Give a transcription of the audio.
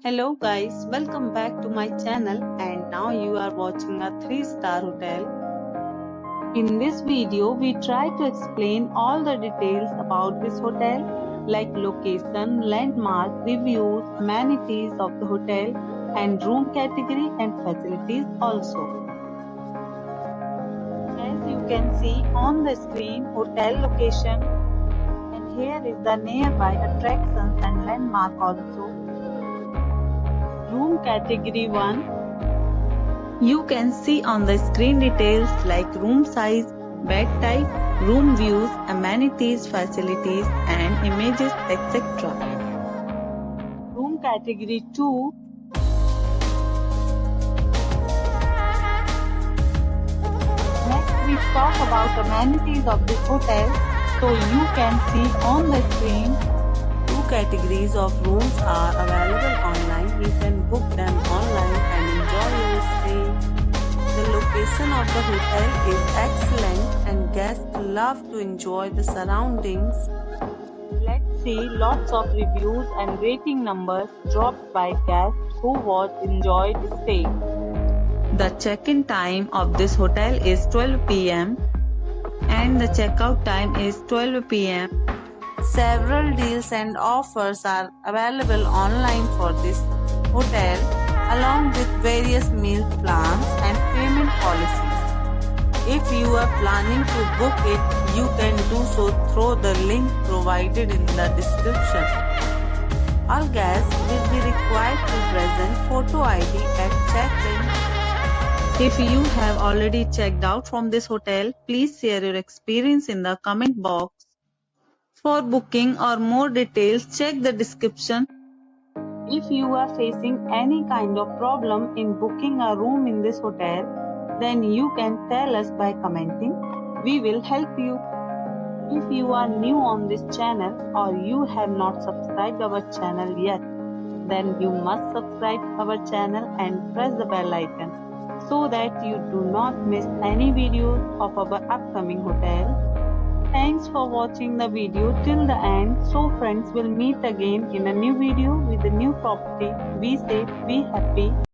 Hello guys, welcome back to my channel and now you are watching a 3-star hotel. In this video, we try to explain all the details about this hotel like location, landmark, reviews, amenities of the hotel and room category and facilities also. As you can see on the screen, hotel location, and here is the nearby attractions and landmark also. Room category 1. You can see on the screen details like room size, bed type, room views, amenities, facilities and images etc. Room category 2. Next we talk about amenities of this hotel. So you can see on the screen, 2 categories of rooms are available online. You can book them online and enjoy your stay. The location of the hotel is excellent and guests love to enjoy the surroundings. Let's see lots of reviews and rating numbers dropped by guests who enjoyed the stay. The check-in time of this hotel is 12 p.m. and the checkout time is 12 p.m. Several deals and offers are available online for this hotel, along with various meal plans and payment policies. If you are planning to book it, you can do so through the link provided in the description. All guests will be required to present photo ID at check-in. If you have already checked out from this hotel, please share your experience in the comment box. For booking or more details, check the description. If you are facing any kind of problem in booking a room in this hotel, then you can tell us by commenting. We will help you. If you are new on this channel or you have not subscribed our channel yet, then you must subscribe our channel and press the bell icon so that you do not miss any videos of our upcoming hotel. Thanks for watching the video till the end. So friends, will meet again in a new video with a new property. Be safe, be happy.